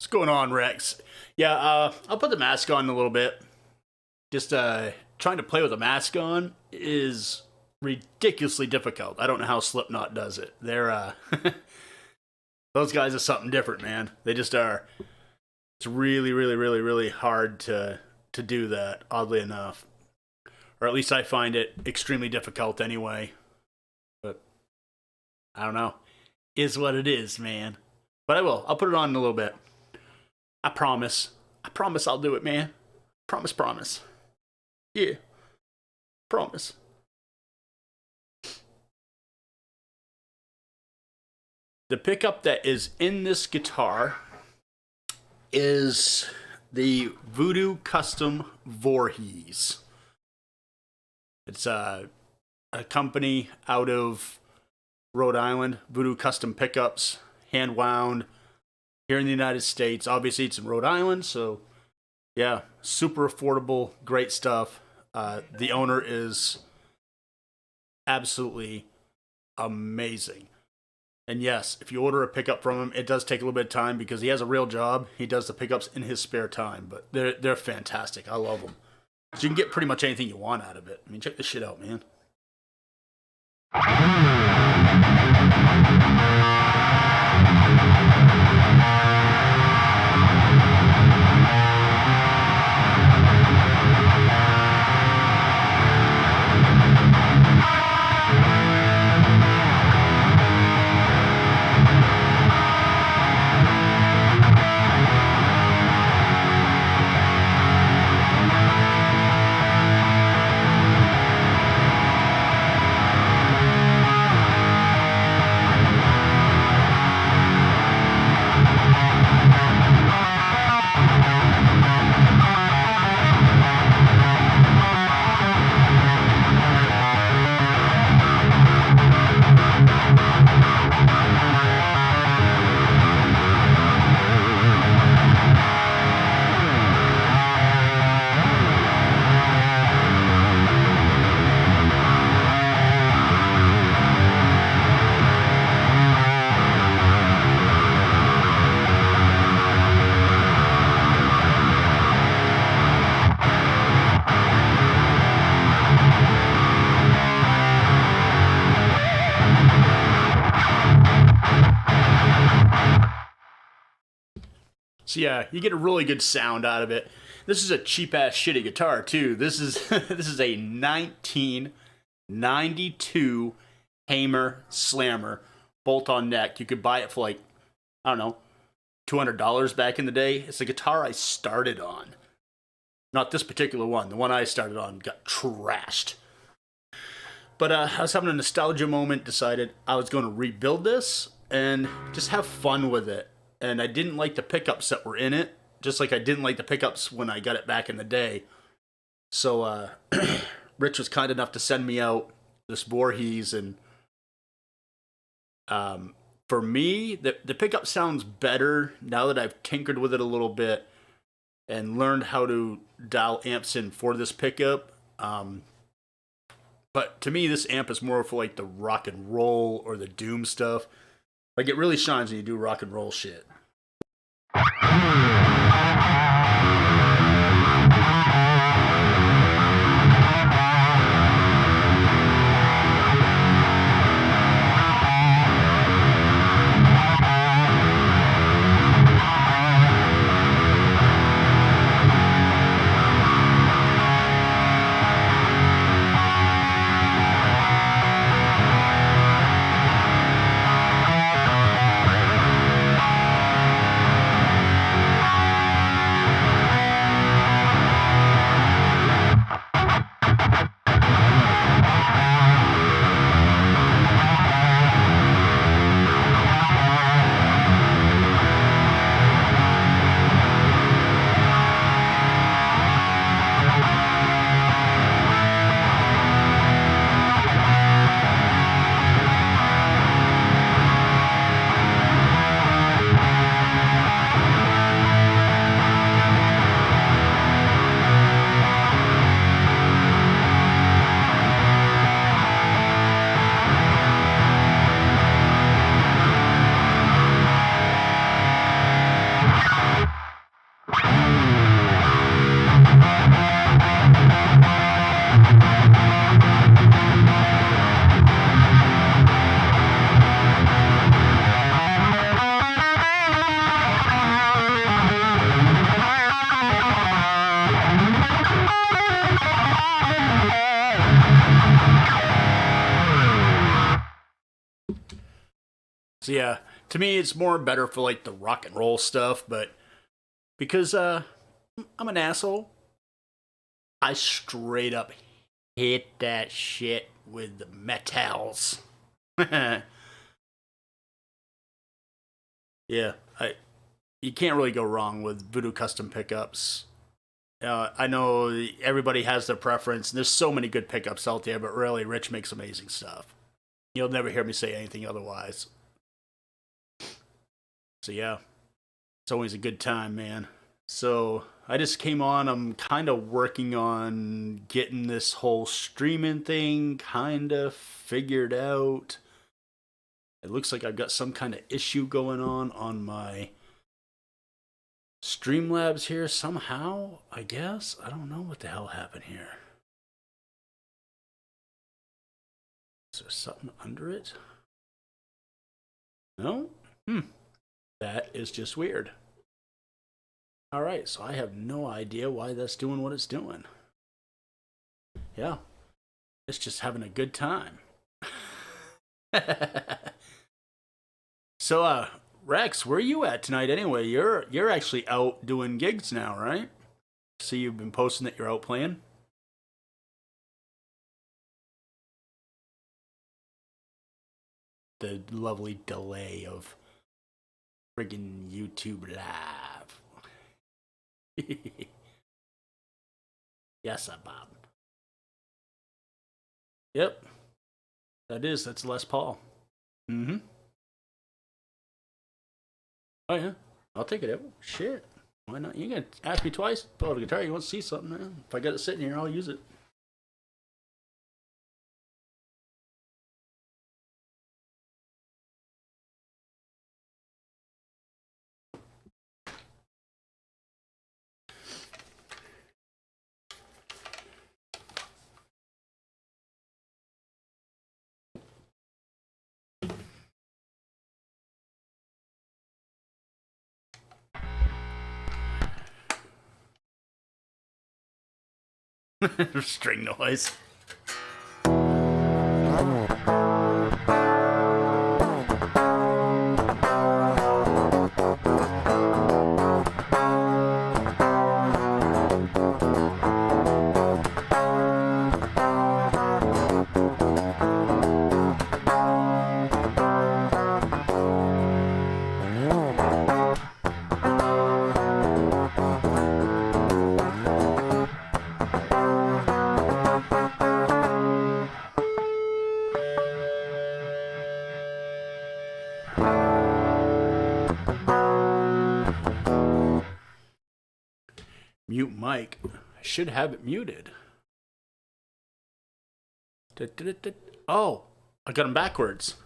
going on, Rex? Yeah, I'll put the mask on in a little bit. Just trying to play with a mask on is ridiculously difficult. I don't know how Slipknot does it. They're those guys are something different, man. They just are. It's really, really, really, really hard to do that. Oddly enough, or at least I find it extremely difficult anyway. But I don't know. Is what it is, man. But I will. I'll put it on in a little bit. I promise. I promise I'll do it, man. Promise, promise. Yeah. Promise. The pickup that is in this guitar is the Voodoo Custom Voorhees. It's a company out of Rhode Island, Voodoo Custom Pickups, hand wound here in the United States. Obviously, it's in Rhode Island, so yeah, super affordable, great stuff. The owner is absolutely amazing. And yes, if you order a pickup from him, it does take a little bit of time because he has a real job. He does the pickups in his spare time, but they're fantastic. I love them. So you can get pretty much anything you want out of it. I mean, check this shit out, man. So yeah, you get a really good sound out of it. This is a cheap ass shitty guitar too. This is this is a 1992 Hamer Slammer bolt on neck. You could buy it for like, I don't know, $200 back in the day. It's the guitar I started on. Not this particular one. The one I started on got trashed. But I was having a nostalgia moment, decided I was going to rebuild this and just have fun with it. And I didn't like the pickups that were in it, just like I didn't like the pickups when I got it back in the day. So Rich was kind enough to send me out this Voorhees, and for me, the pickup sounds better now that I've tinkered with it a little bit and learned how to dial amps in for this pickup. But to me, this amp is more for like the rock and roll or the doom stuff. Like, it really shines when you do rock and roll shit. So yeah, to me it's more better for like the rock and roll stuff, but because I'm an asshole, I straight up hit that shit with the metals. Yeah, I you can't really go wrong with Voodoo custom pickups. I know everybody has their preference. And there's so many good pickups out there, but really, Rich makes amazing stuff. You'll never hear me say anything otherwise. So yeah, it's always a good time, man. So I just came on. I'm kind of working on getting this whole streaming thing kind of figured out. It looks like I've got some kind of issue going on my Streamlabs here somehow, I guess. I don't know what the hell happened here. Is there something under it? No? That is just weird. Alright, so I have no idea why that's doing what it's doing. Yeah. It's just having a good time. So, Rex, where are you at tonight anyway? You're actually out doing gigs now, right? See, you've been posting that you're out playing. The lovely delay of friggin' YouTube Live. Yes, Bob. Yep. That's Les Paul. Mm-hmm. Oh yeah, I'll take it out. Shit, why not? You gonna ask me twice? Pull out a guitar. You want to see something? Man? If I got it sitting here, I'll use it. String noise. Mute mic. I should have it muted. Oh, I got them backwards.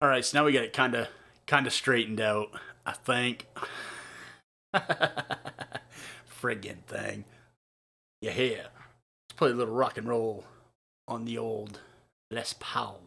All right, so now we got it kind of straightened out, I think. Friggin' thing. Yeah, here. Let's play a little rock and roll on the old Les Paul.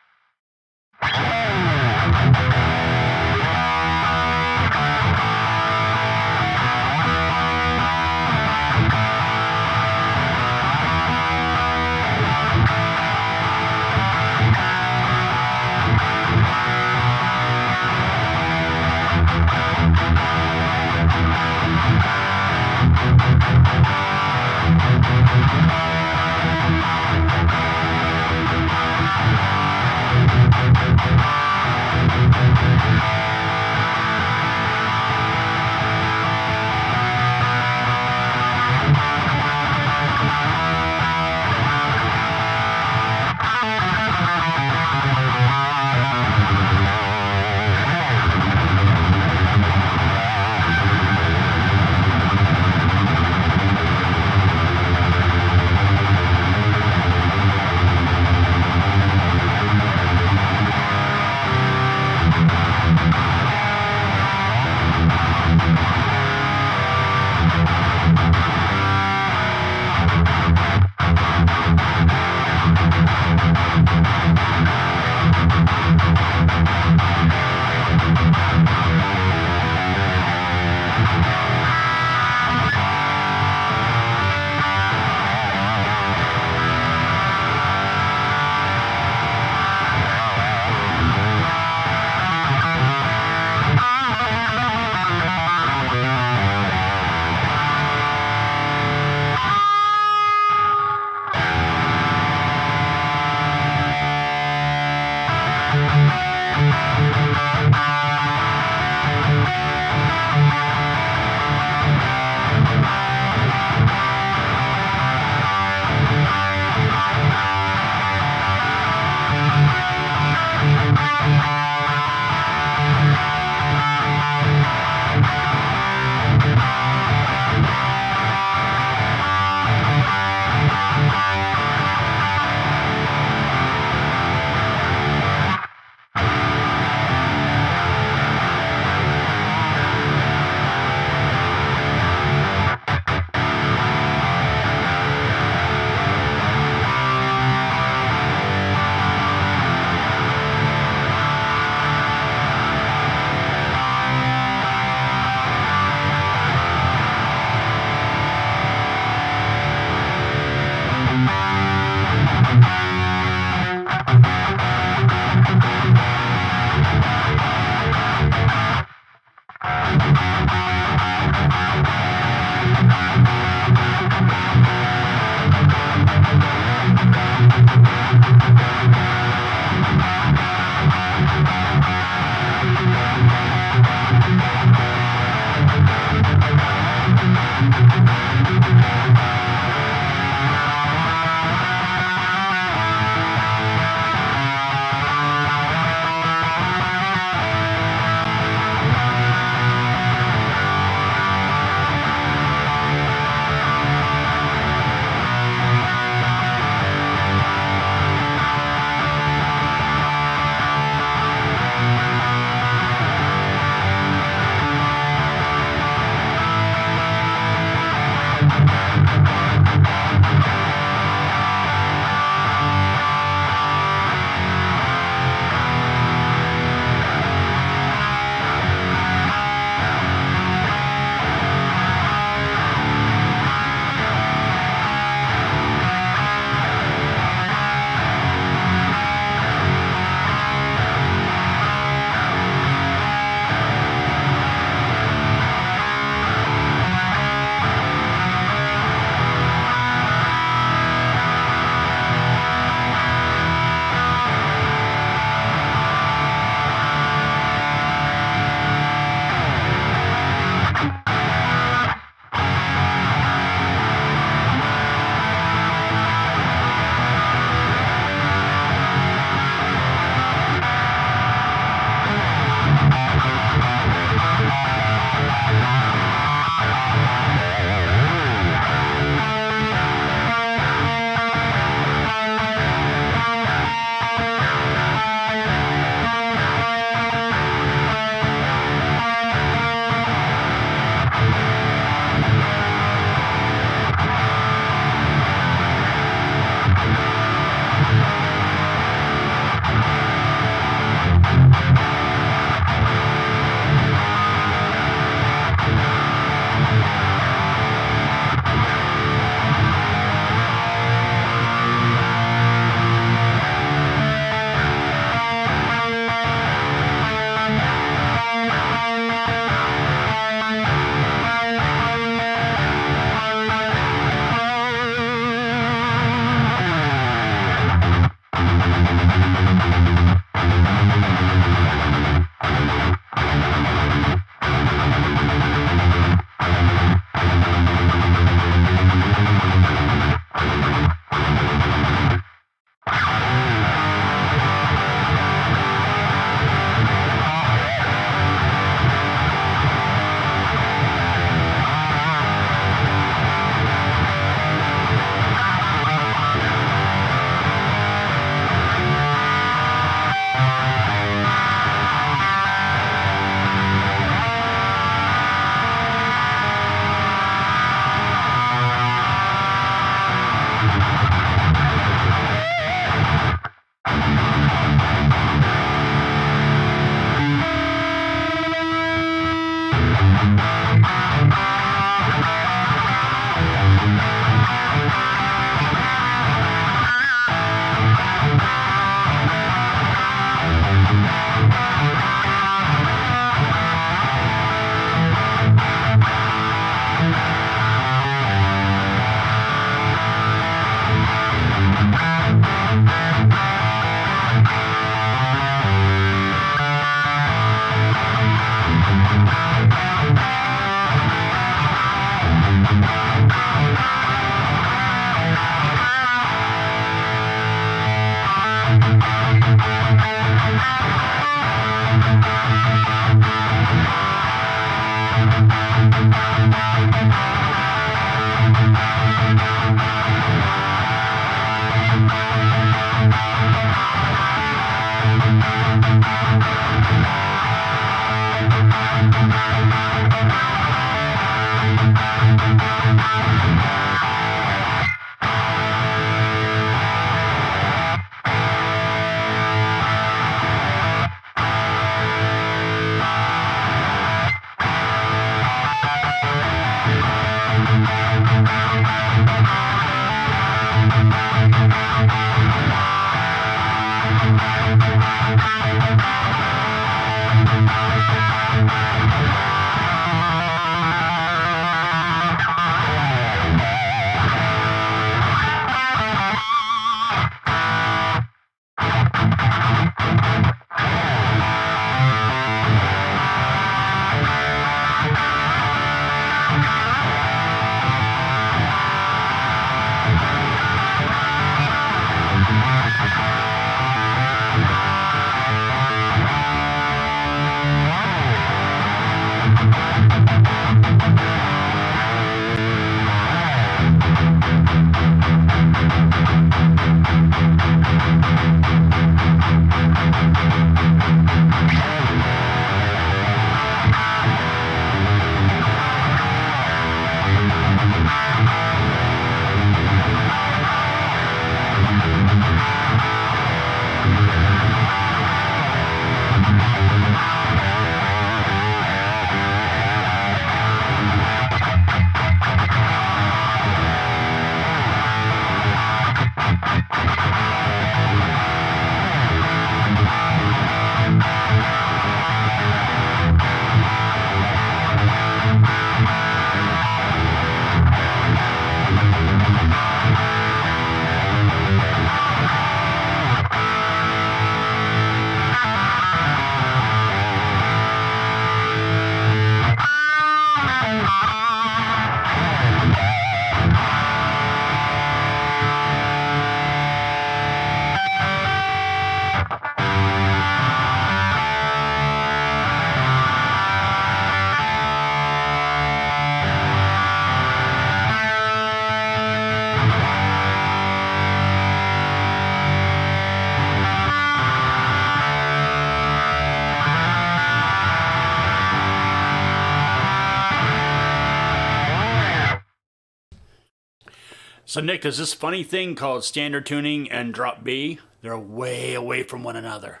So, Nick, there's this funny thing called standard tuning and drop B. They're way away from one another.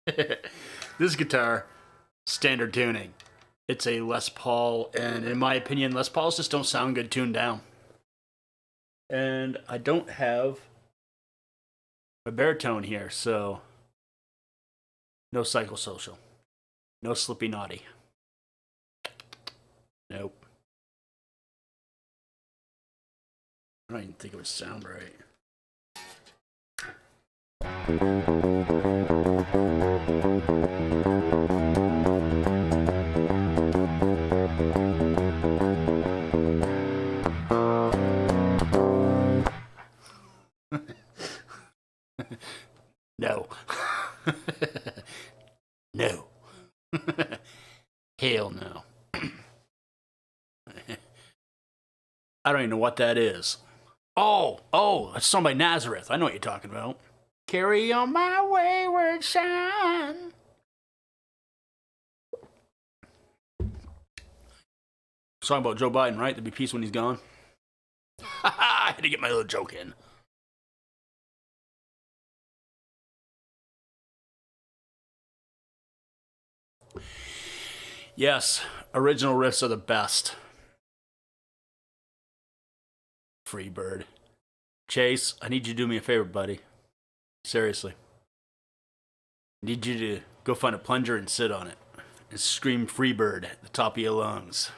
This guitar, standard tuning. It's a Les Paul, and in my opinion, Les Pauls just don't sound good tuned down. And I don't have a baritone here, so no psychosocial. No Slippy Naughty. Nope. I don't even think it would sound right. No. No. Hell no. I don't even know what that is. Oh, that's sung by Nazareth. I know what you're talking about. Carry on my wayward son. Song about Joe Biden, right? There'll be peace when he's gone. I had to get my little joke in. Yes, original riffs are the best. Freebird. Chase, I need you to do me a favor, buddy. Seriously. I need you to go find a plunger and sit on it. And scream Freebird at the top of your lungs.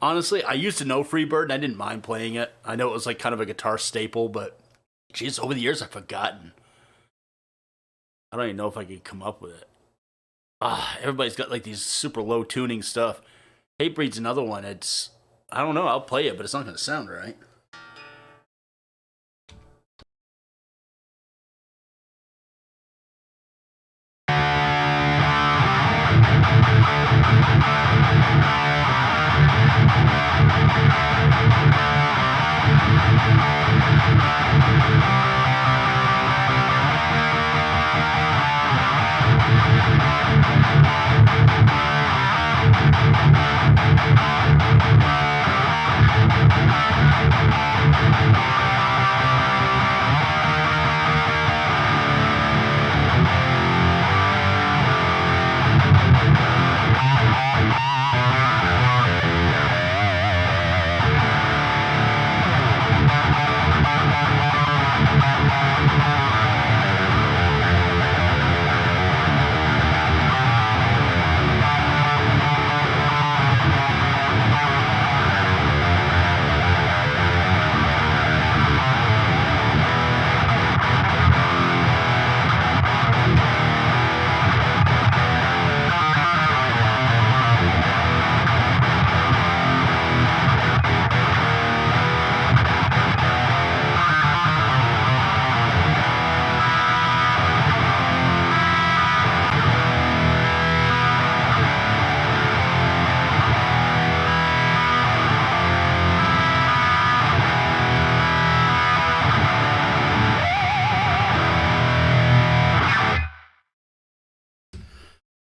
Honestly, I used to know Freebird and I didn't mind playing it. I know it was like kind of a guitar staple, but geez, over the years I've forgotten. I don't even know if I could come up with it. Everybody's got like these super low tuning stuff. Hatebreed's another one. It's, I don't know, I'll play it, but it's not going to sound right.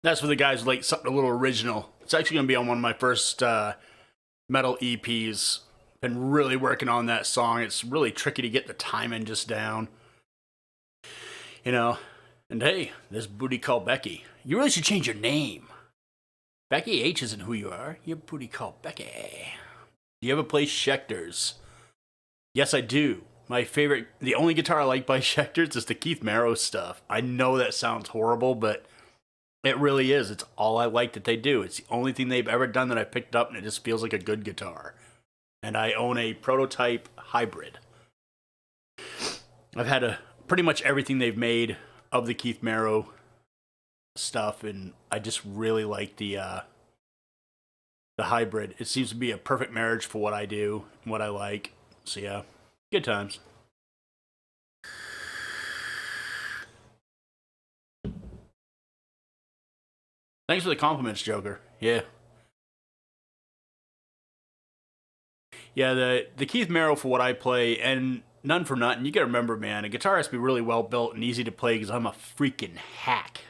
That's for the guys who like something a little original. It's actually going to be on one of my first metal EPs. Been really working on that song. It's really tricky to get the timing just down. You know, and hey, this booty called Becky. You really should change your name. Becky H isn't who you are. You're booty called Becky. Do you ever play Schecters? Yes, I do. My favorite, the only guitar I like by Schecters is the Keith Merrow stuff. I know that sounds horrible, but it really is. It's all I like that they do. It's the only thing they've ever done that I picked up, and it just feels like a good guitar. And I own a prototype hybrid. I've had pretty much everything they've made of the Keith Merrow stuff, and I just really like the hybrid. It seems to be a perfect marriage for what I do and what I like. So yeah, good times. Thanks for the compliments, Joker. Yeah. Yeah, the Keith Merrow for what I play, and none for nothing. You gotta remember, man, a guitar has to be really well built and easy to play because I'm a freaking hack.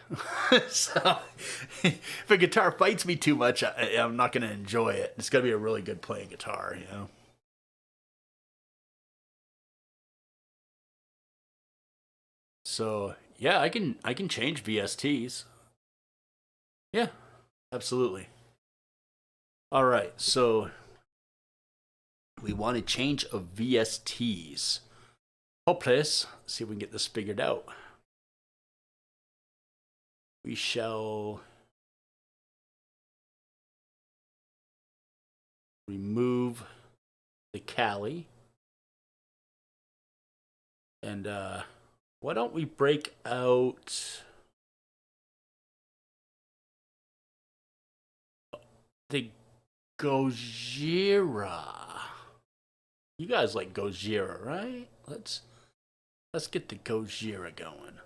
So if a guitar fights me too much, I'm not gonna enjoy it. It's gotta be a really good playing guitar, you know. So yeah, I can change VSTs. Yeah, absolutely. All right, so we want a change of VSTs. Hopeless. See if we can get this figured out. We shall remove the Cali. And why don't we break out the Gojira? You guys like Gojira, right? Let's get the Gojira going.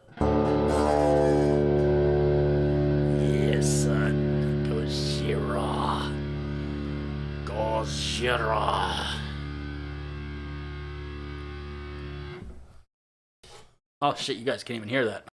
Yes, son. Gojira. Gojira. Oh shit, you guys can't even hear that.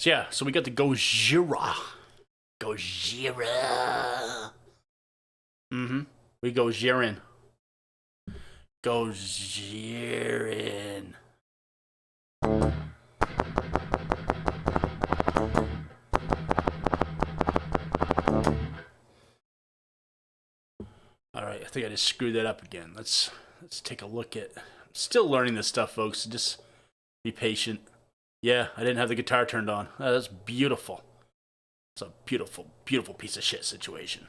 So yeah, so we got the Gojira. Gojira. Mm-hmm. We Gojirin. Gojirin. Alright, I think I just screwed that up again. Let's take a look at... I'm still learning this stuff, folks. Just be patient. Yeah, I didn't have the guitar turned on. Oh, that's beautiful. It's a beautiful, beautiful piece of shit situation.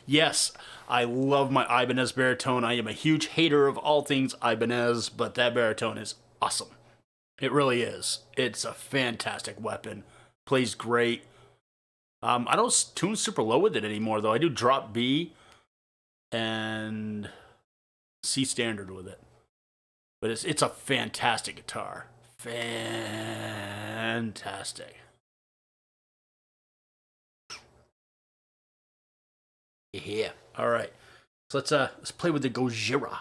Yes, I love my Ibanez baritone. I am a huge hater of all things Ibanez, but that baritone is awesome. It really is. It's a fantastic weapon. Plays great. I don't tune super low with it anymore, though. I do drop B and C standard with it. But it's a fantastic guitar. Fantastic. Yeah. All right. So let's play with the Gojira.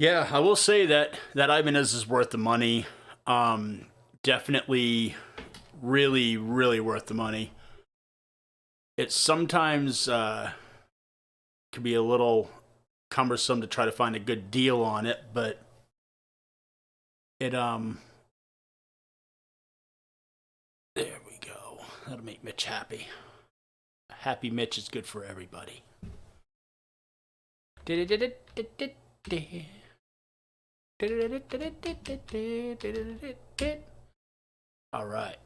Yeah, I will say that Ibanez is worth the money. Definitely, really, really worth the money. It sometimes can be a little cumbersome to try to find a good deal on it, but it there we go. That'll make Mitch happy. A happy Mitch is good for everybody. All right.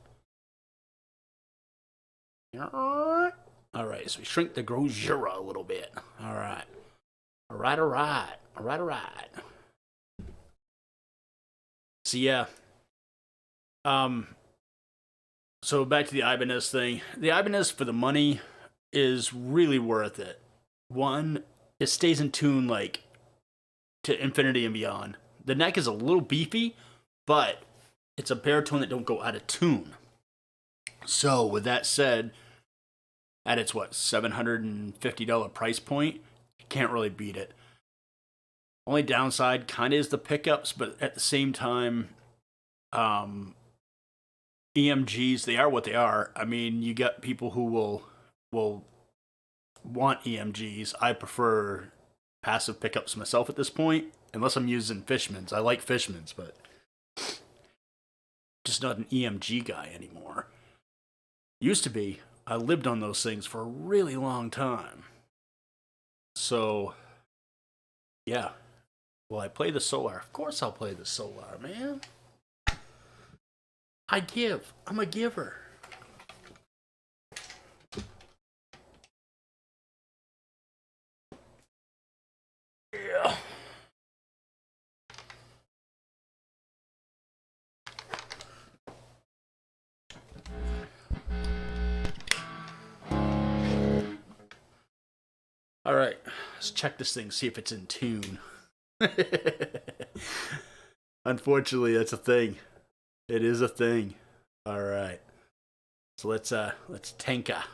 All right, so we shrink the Grosjura a little bit. All right. All right, all right. All right, all right. So, yeah. So back to the Ibanez thing. The Ibanez for the money is really worth it. One, it stays in tune like to infinity and beyond. The neck is a little beefy, but it's a baritone that don't go out of tune. So with that said, at its what, $750 price point, you can't really beat it. Only downside kind of is the pickups, but at the same time, EMGs, they are what they are. I mean, you got people who will want EMGs. I prefer passive pickups myself at this point, unless I'm using Fishmans. I like Fishmans, but just not an EMG guy anymore. Used to be. I lived on those things for a really long time. So, yeah. Will I play the Solar? Of course I'll play the Solar, man. I give. I'm a giver. Yeah. All right. Let's check this thing, see if it's in tune. Unfortunately, that's a thing. It is a thing. All right. So let's tanka.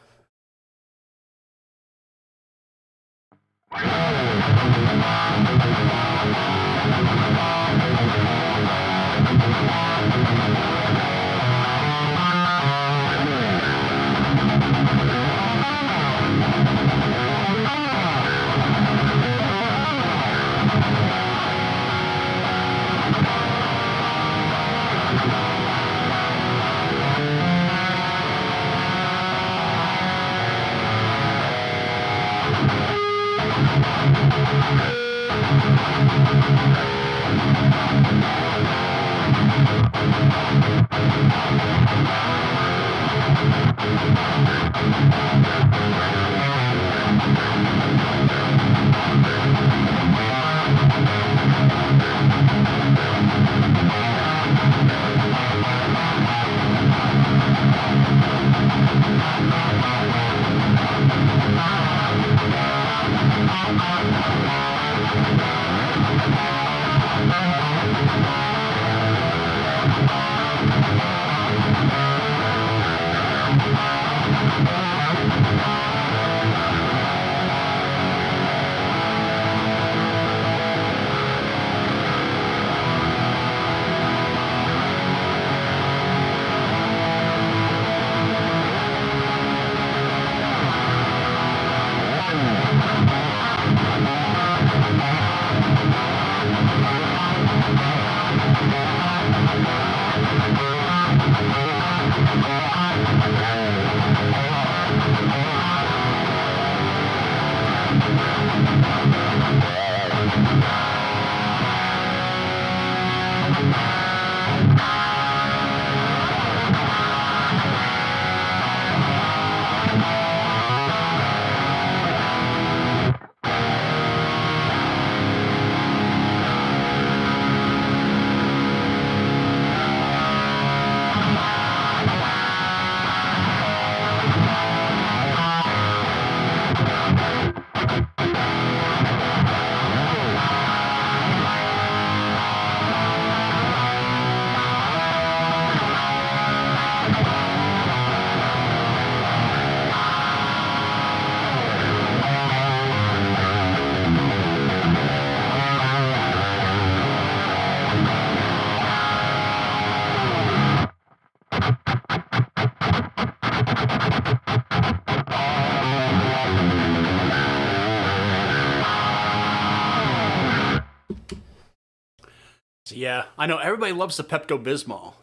So yeah, I know everybody loves the Pepto Bismol,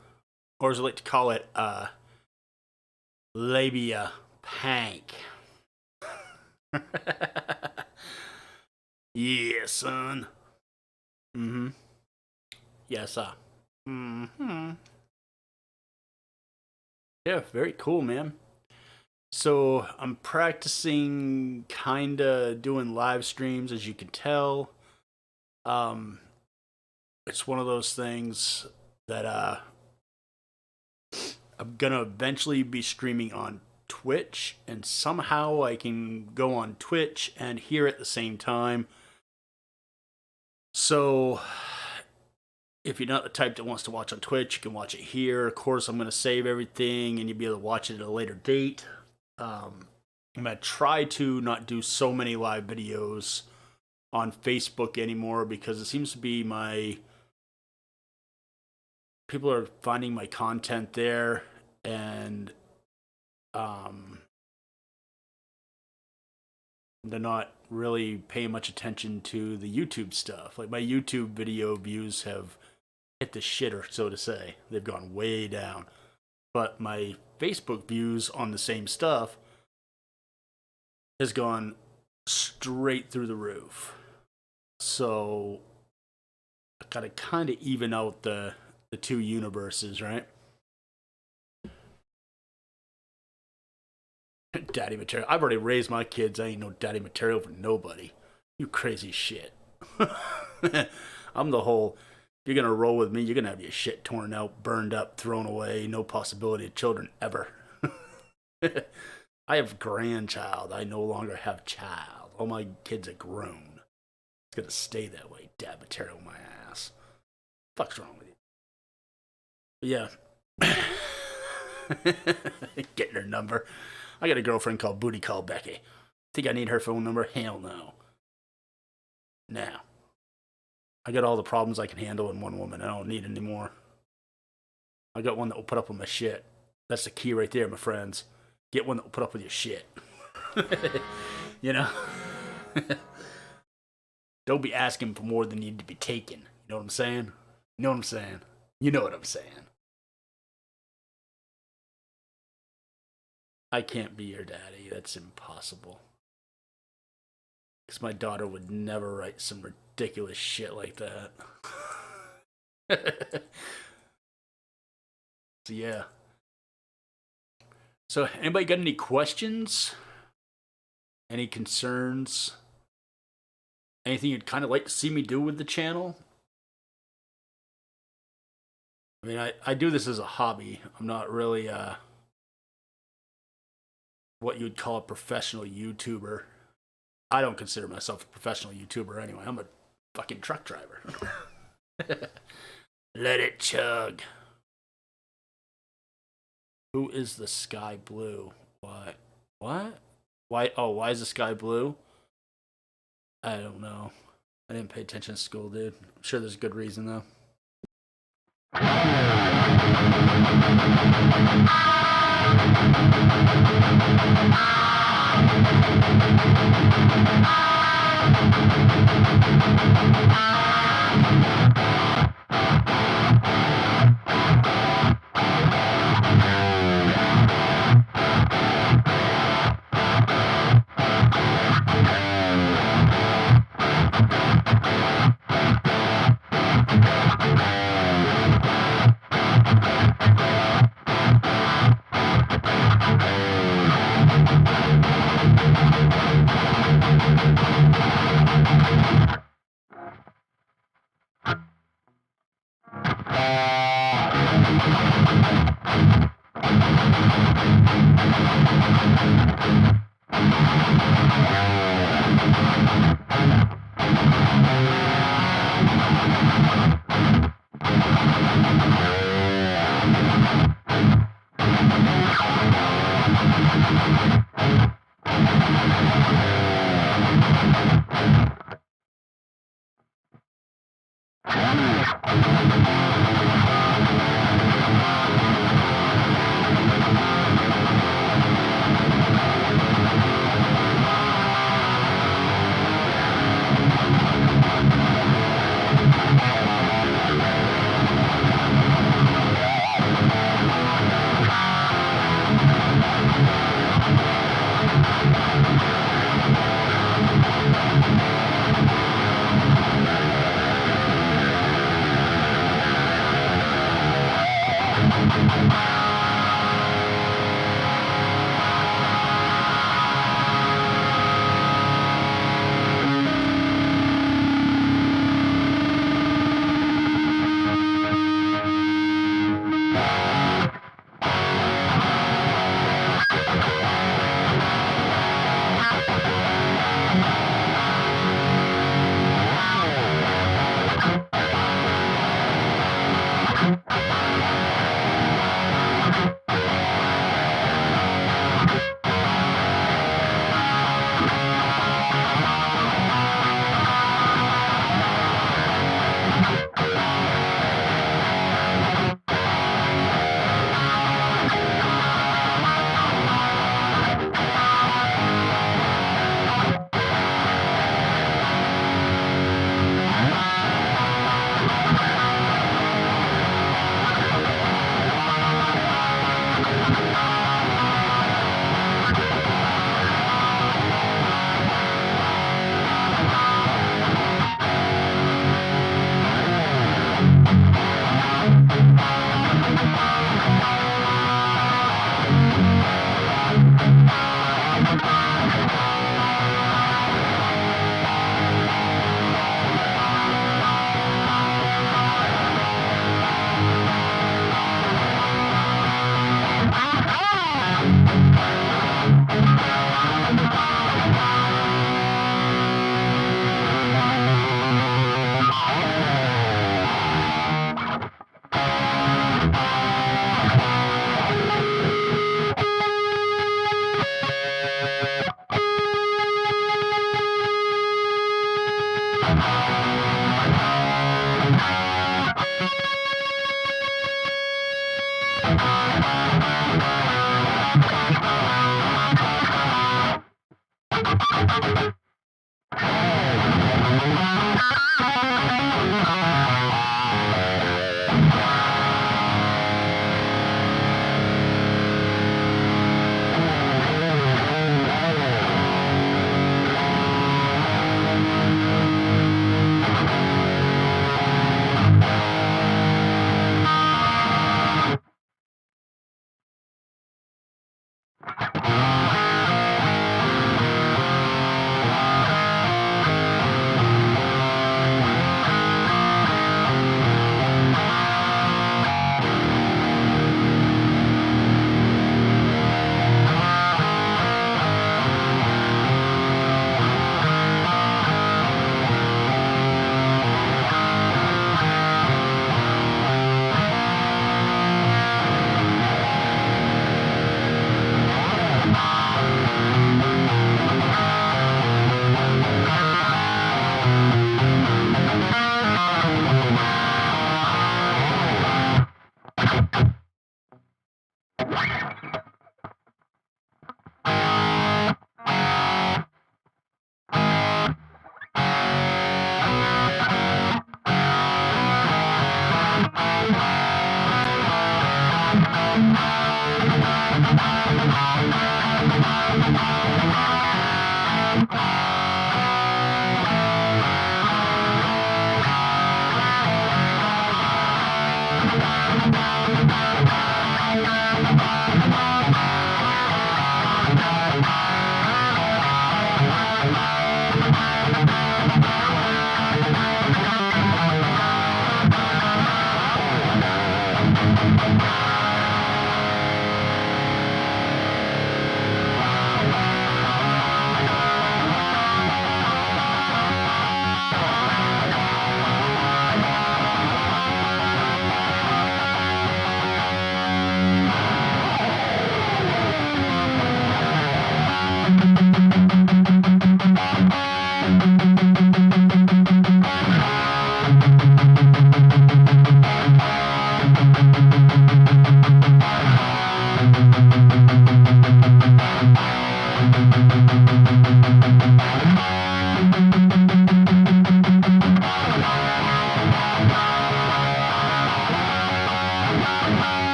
or as I like to call it, labia pank. Yeah, son. Mm-hmm. Yes, mm-hmm. Yeah, very cool, man. So I'm practicing kinda doing live streams, as you can tell. Um, it's one of those things that I'm gonna eventually be streaming on Twitch, and somehow I can go on Twitch and hear at the same time. So if you're not the type that wants to watch on Twitch, you can watch it here. Of course, I'm gonna save everything, and you'll be able to watch it at a later date. I'm gonna try to not do so many live videos on Facebook anymore, because it seems to be people are finding my content there, and they're not really paying much attention to the YouTube stuff. Like, my YouTube video views have hit the shitter, so to say. They've gone way down. But my Facebook views on the same stuff has gone straight through the roof. So I gotta kind of even out the two universes, right? Daddy material. I've already raised my kids. I ain't no daddy material for nobody. You crazy shit. I'm the whole, if you're gonna roll with me, you're gonna have your shit torn out, burned up, thrown away. No possibility of children ever. I have grandchild. I no longer have child. All my kids are grown. It's gonna stay that way. Dad material my ass. Fuck's wrong with you? But yeah. Getting her number. I got a girlfriend called Booty Call Becky. Think I need her phone number? Hell no. Now, I got all the problems I can handle in one woman. I don't need any more. I got one that will put up with my shit. That's the key right there, my friends. Get one that will put up with your shit. You know? Don't be asking for more than you need to be taken. You know what I'm saying? You know what I'm saying? You know what I'm saying. I can't be your daddy. That's impossible. Because my daughter would never write some ridiculous shit like that. So, yeah. So, anybody got any questions? Any concerns? Anything you'd kind of like to see me do with the channel? I mean, I do this as a hobby. I'm not really what you would call a professional YouTuber. I don't consider myself a professional YouTuber anyway. I'm a fucking truck driver. Let it chug. Who is the sky blue? What? What? Why? Oh, why is the sky blue? I don't know. I didn't pay attention to school, dude. I'm sure there's a good reason, though.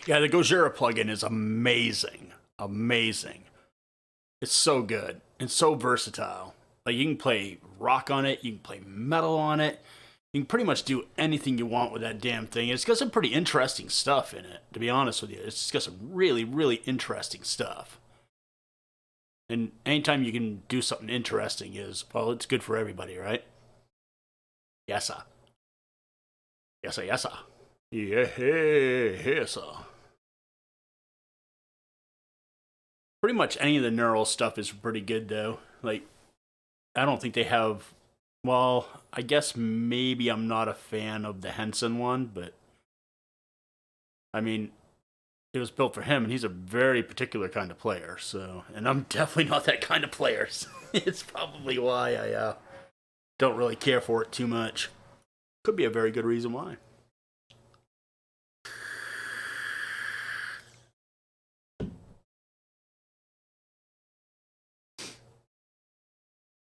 Yeah, the Gojira plugin is amazing. Amazing. It's so good. It's so versatile. Like, you can play rock on it, you can play metal on it. You can pretty much do anything you want with that damn thing. It's got some pretty interesting stuff in it, to be honest with you. It's got some really, really interesting stuff. And anytime you can do something interesting is, well, it's good for everybody, right? Yes, sir. Yes, sir, yes, sir. Yeah, yes, sir. Pretty much any of the neural stuff is pretty good, though. Like, I don't think they have. Well, I guess maybe I'm not a fan of the Henson one, but I mean, it was built for him, and he's a very particular kind of player. So, and I'm definitely not that kind of player. So it's probably why I don't really care for it too much. Could be a very good reason why.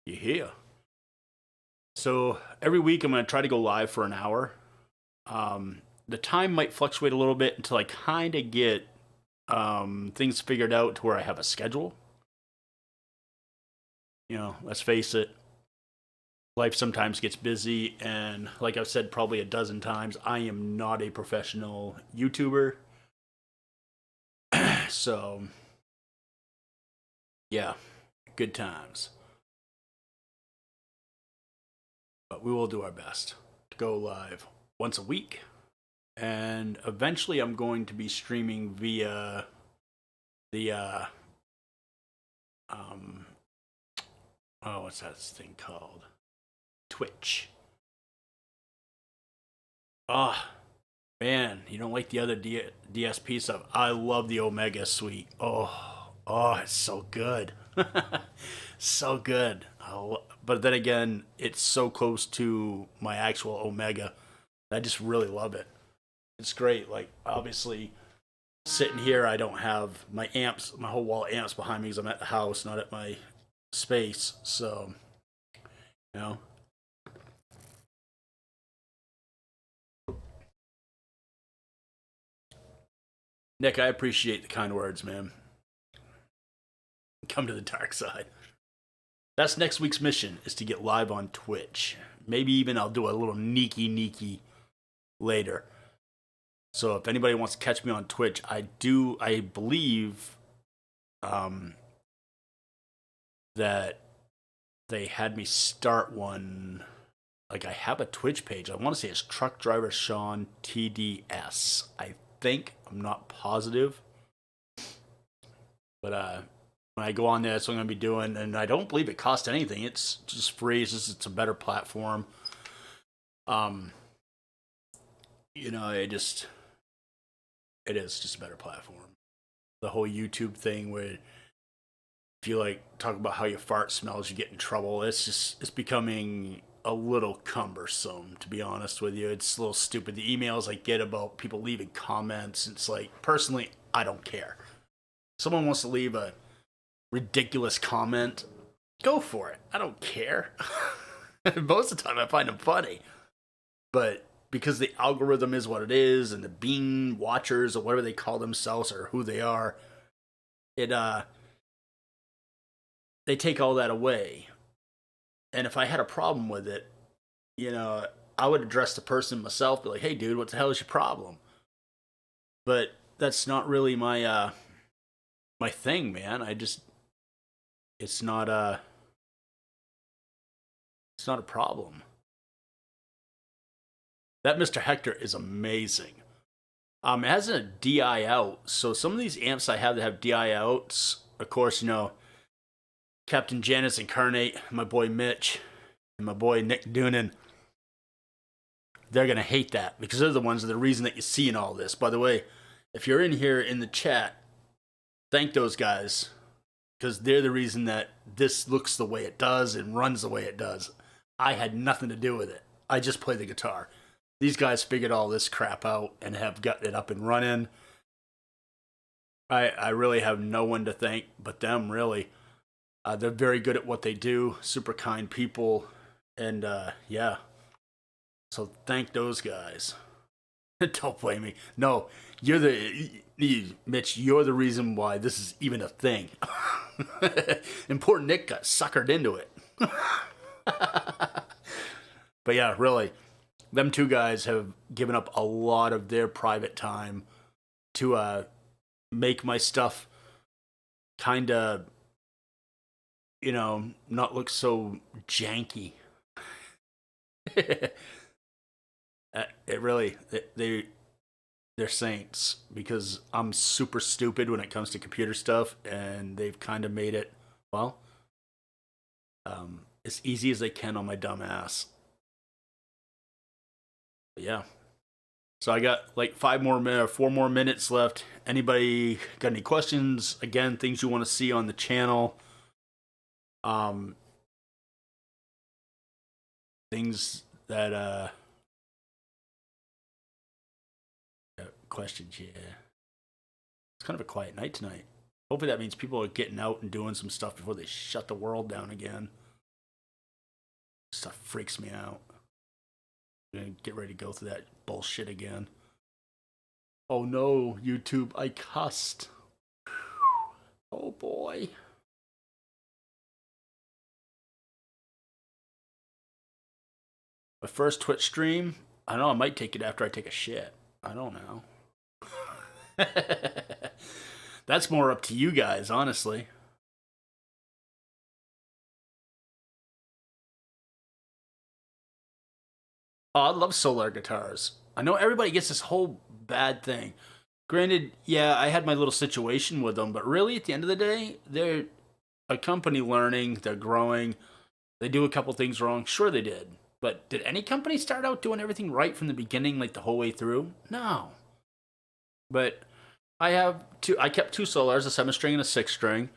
You hear? So every week I'm going to try to go live for an hour. The time might fluctuate a little bit until I kind of get things figured out to where I have a schedule. You know, let's face it, life sometimes gets busy, and like I've said probably a dozen times, I am not a professional YouTuber. So, yeah, good times. But we will do our best to go live once a week. And eventually I'm going to be streaming via the what's that thing called? Twitch. Oh, man, you don't like the other DSP stuff? I love the Omega suite. Oh, it's so good. So good. But then again, it's so close to my actual Omega. I just really love it. It's great. Like, obviously, sitting here, I don't have my amps, my whole wall of amps behind me because I'm at the house, not at my space. So, you know. Nick, I appreciate the kind words, man. Come to the dark side. That's next week's mission, is to get live on Twitch. Maybe even I'll do a little neaky later. So if anybody wants to catch me on Twitch, I believe that they had me start one. Like, I have a Twitch page. I want to say it's Truck Driver Shawn TDS. I think. I'm not positive. But when I go on there, that's what I'm going to be doing. And I don't believe it costs anything. It's just free. It's a better platform. You know, it is just a better platform. The whole YouTube thing where if you like talk about how your fart smells, you get in trouble. It's becoming a little cumbersome, to be honest with you. It's a little stupid. The emails I get about people leaving comments, it's like, personally, I don't care. Someone wants to leave a ridiculous comment, go for it. I don't care. Most of the time I find them funny. But because the algorithm is what it is, and the bean watchers, or whatever they call themselves, or who they are, they take all that away. And if I had a problem with it, you know, I would address the person myself, be like, hey dude, what the hell is your problem? but that's not really my thing, man. It's not a it's not a problem. That Mr. Hector is amazing. It has a DI out, so some of these amps I have that have DI outs, of course, Captain Janus Incarnate, my boy Mitch, and my boy Nick Doonan, they're gonna hate that because they're the ones that are the reason that you're seeing all this. By the way, if you're in here in the chat, thank those guys because they're the reason that this looks the way it does and runs the way it does. I had nothing to do with it. I just play the guitar. These guys figured all this crap out and have gotten it up and running. I really have no one to thank but them, really. They're very good at what they do, super kind people, and yeah. So thank those guys. Don't blame me. No, Mitch, you're the reason why this is even a thing. And poor Nick got suckered into it. But yeah, really, them two guys have given up a lot of their private time to make my stuff kind of, not look so janky. It really, they're saints because I'm super stupid when it comes to computer stuff, and they've kind of made it, well, as easy as they can on my dumb ass. But yeah. So I got like 4 more minutes left. Anybody got any questions? Again, things you want to see on the channel. Things that questions, yeah. It's kind of a quiet night tonight. Hopefully that means people are getting out and doing some stuff before they shut the world down again. Stuff freaks me out. I'm gonna get ready to go through that bullshit again. Oh no, YouTube, I cussed. Oh boy. My first Twitch stream, I don't know, I might take it after I take a shit. I don't know. That's more up to you guys, honestly. Oh, I love Solar guitars. I know everybody gets this whole bad thing. Granted, yeah, I had my little situation with them, but really, at the end of the day, they're a company learning, they're growing, they do a couple things wrong. Sure, they did. But did any company start out doing everything right from the beginning, like the whole way through? No. But I kept two Solars, a 7-string and a 6-string.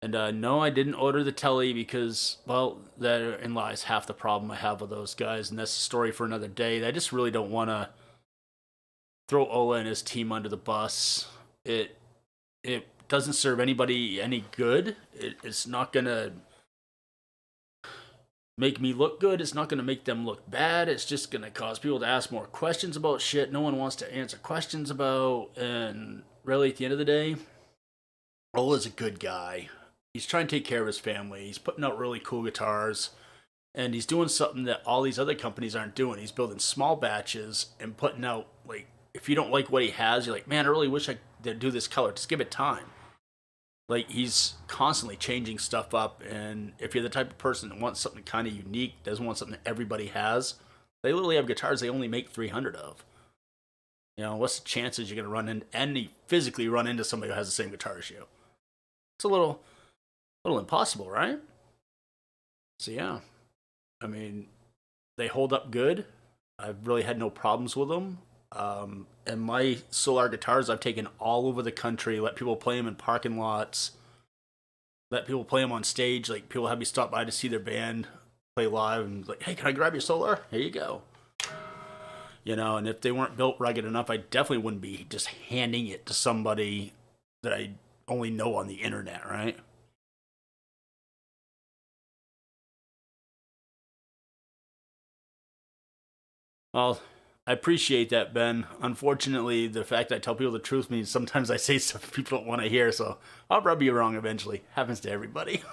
And no, I didn't order the Telly because, well, therein lies half the problem I have with those guys, and that's a story for another day. I just really don't want to throw Ola and his team under the bus. It doesn't serve anybody any good. It's not gonna make me look good. It's not gonna make them look bad. It's just gonna cause people to ask more questions about shit no one wants to answer questions about. And really, at the end of the day, Ola's a good guy. He's trying to take care of his family. He's putting out really cool guitars. And he's doing something that all these other companies aren't doing. He's building small batches and putting out, like, if you don't like what he has, you're like, man, I really wish I could do this color. Just give it time. Like, he's constantly changing stuff up. And if you're the type of person that wants something kind of unique, doesn't want something that everybody has, they literally have guitars they only make 300 of. What's the chances you're going to run in and physically run into somebody who has the same guitar as you? It's a little impossible, right? So yeah, I mean, they hold up good. I've really had no problems with them. And my Solar guitars I've taken all over the country, let people play them in parking lots, let people play them on stage. Like, people have me stop by to see their band play live and like, hey, can I grab your Solar? Here you go. And if they weren't built rugged enough, I definitely wouldn't be just handing it to somebody that I only know on the internet, right? Well, I appreciate that, Ben. Unfortunately, the fact that I tell people the truth means sometimes I say stuff people don't want to hear, so I'll rub you wrong eventually. Happens to everybody.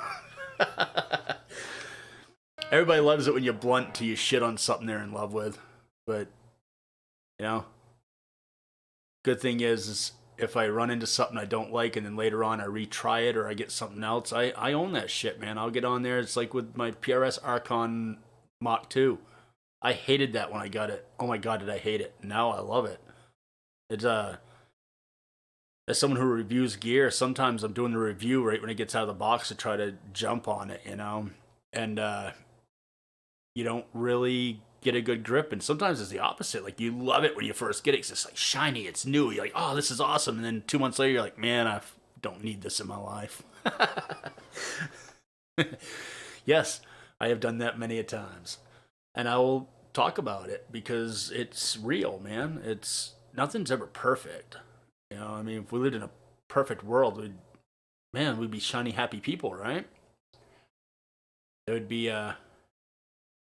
Everybody loves it when you're blunt till you shit on something they're in love with. But, Good thing is if I run into something I don't like and then later on I retry it or I get something else, I own that shit, man. I'll get on there. It's like with my PRS Archon Mach 2. I hated that when I got it. Oh my god, did I hate it. Now I love it. It's as someone who reviews gear, sometimes I'm doing the review right when it gets out of the box to try to jump on it, you know? And you don't really get a good grip. And sometimes it's the opposite. Like, you love it when you first get it. It's just like shiny, it's new. You're like, oh, this is awesome. And then 2 months later, you're like, man, I don't need this in my life. Yes, I have done that many a times. And I will talk about it because it's real, man. It's nothing's ever perfect. You know, I mean, if we lived in a perfect world, we'd be shiny, happy people, right? There would be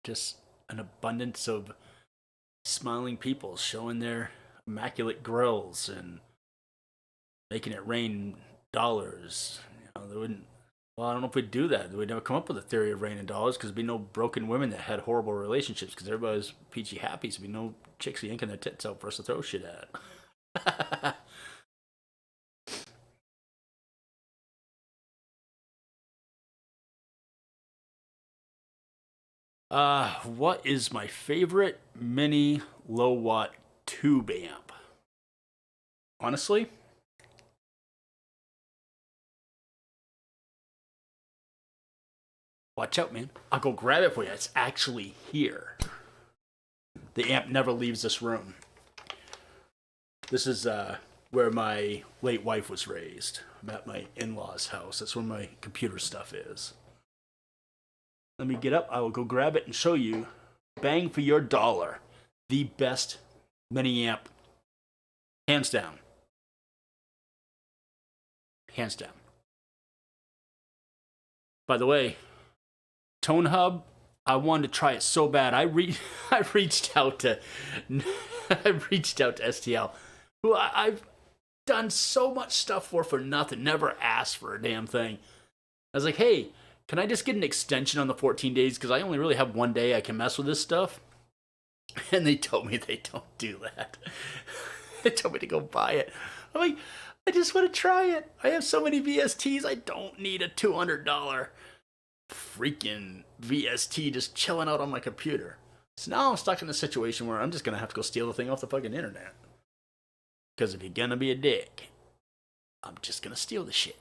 just an abundance of smiling people showing their immaculate grills and making it rain dollars. You know, they wouldn't. Well, I don't know if we'd do that. We'd never come up with a theory of raining dollars because there'd be no broken women that had horrible relationships because everybody's peachy happy. So there'd be no chicks yanking their tits out for us to throw shit at. What is my favorite mini low watt tube amp? Honestly, watch out, man. I'll go grab it for you. It's actually here. The amp never leaves this room. This is where my late wife was raised. I'm at my in-laws' house. That's where my computer stuff is. Let me get up. I will go grab it and show you. Bang for your dollar. The best mini amp. Hands down. Hands down. By the way, Tone Hub, I wanted to try it so bad. I reached out to I reached out to STL, who I've done so much stuff for nothing. Never asked for a damn thing. I was like, hey, can I just get an extension on the 14 days? Because I only really have 1 day I can mess with this stuff. And they told me they don't do that. They told me to go buy it. I'm like, I just want to try it. I have so many VSTs. I don't need a $200 freaking VST just chilling out on my computer. So now I'm stuck in a situation where I'm just going to have to go steal the thing off the fucking internet. Because if you're going to be a dick, I'm just going to steal the shit.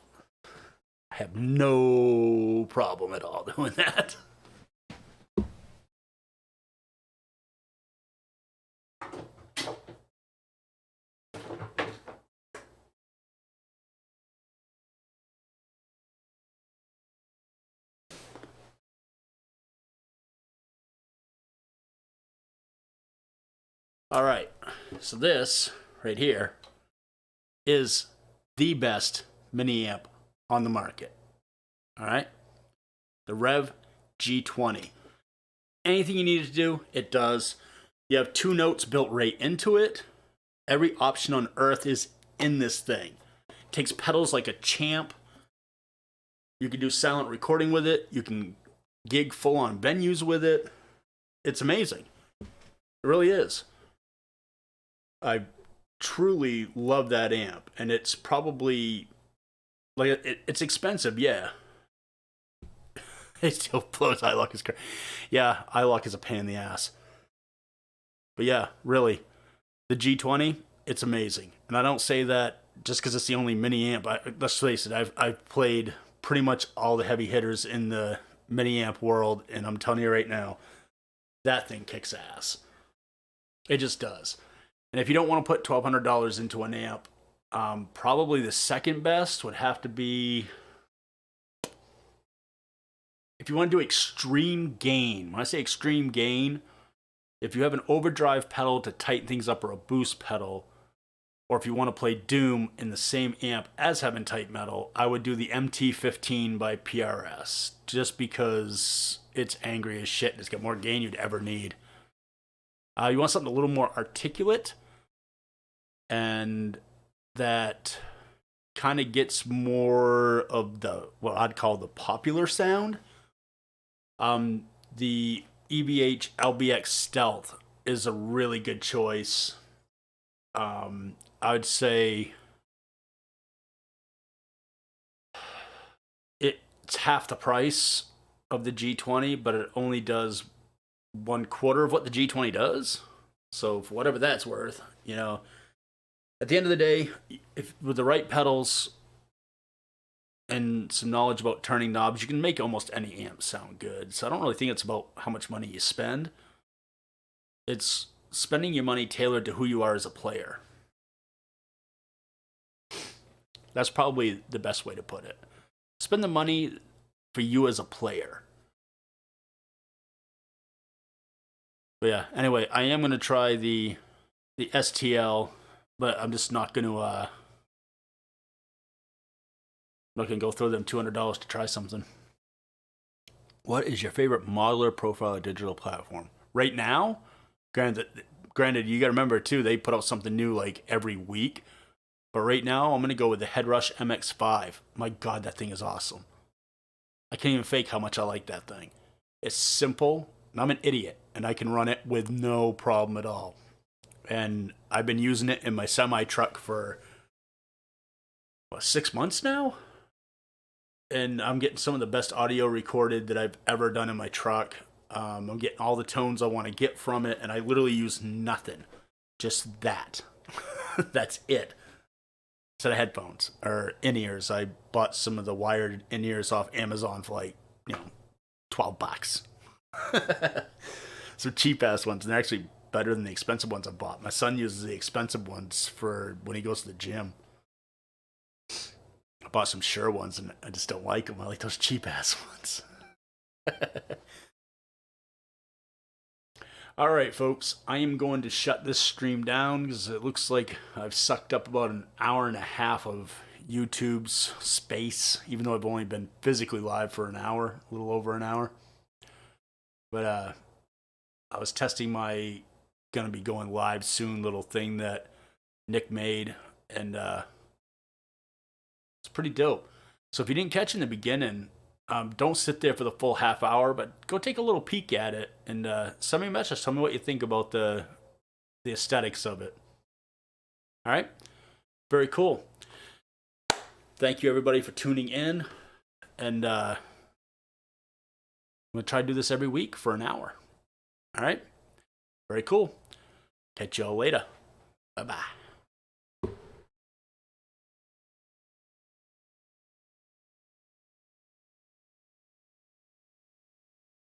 I have no problem at all doing that. All right, so this right here is the best mini amp on the market. All right, the Rev G20. Anything you need to do, it does. You have 2 notes built right into it. Every option on earth is in this thing. It takes pedals like a champ. You can do silent recording with it. You can gig full on venues with it. It's amazing. It really is. I truly love that amp, and it's probably like it's expensive, yeah. It still blows. iLok is crazy. Yeah, iLok is a pain in the ass. But yeah, really, the G20, it's amazing, and I don't say that just because it's the only mini amp. Let's face it, I've played pretty much all the heavy hitters in the mini amp world, and I'm telling you right now, that thing kicks ass. It just does. And if you don't want to put $1,200 into an amp, probably the second best would have to be, if you want to do extreme gain. When I say extreme gain, if you have an overdrive pedal to tighten things up or a boost pedal, or if you want to play Doom in the same amp as Heaven Tight Metal, I would do the MT15 by PRS, just because it's angry as shit and it's got more gain you'd ever need. You want something a little more articulate and that kind of gets more of the, what I'd call the popular sound. The EVH LBX Stealth is a really good choice. I would say it's half the price of the G20, but it only does 1/4 of what the G20 does. So for whatever that's worth, at the end of the day, if with the right pedals and some knowledge about turning knobs, you can make almost any amp sound good. So I don't really think it's about how much money you spend. It's spending your money tailored to who you are as a player. That's probably the best way to put it. Spend the money for you as a player. But yeah, anyway, I am going to try the STL, but I'm just not gonna go throw them $200 to try something. What is your favorite modular profiler digital platform right now? Granted, you got to remember too, they put out something new like every week. But right now, I'm gonna go with the Headrush MX5. My God, that thing is awesome. I can't even fake how much I like that thing. It's simple, and I'm an idiot, and I can run it with no problem at all. And I've been using it in my semi truck for 6 months now, and I'm getting some of the best audio recorded that I've ever done in my truck. I'm getting all the tones I want to get from it, and I literally use nothing, just that. That's it. Set of headphones or in-ears. I bought some of the wired in-ears off Amazon for like, $12. Some cheap ass ones, and they're actually better than the expensive ones I bought. My son uses the expensive ones for when he goes to the gym. I bought some Shure ones, and I just don't like them. I like those cheap ass ones. All right, folks, I am going to shut this stream down because it looks like I've sucked up about an hour and a half of YouTube's space, even though I've only been physically live for an hour, a little over an hour. But I was testing my gonna be going live soon little thing that Nick made, and it's pretty dope. So if you didn't catch in the beginning, don't sit there for the full half hour, but go take a little peek at it and send me a message. Tell me what you think about the aesthetics of it. All right, very cool. Thank you everybody for tuning in, and I'm gonna try to do this every week for an hour. All right, very cool. Catch y'all later. Bye bye.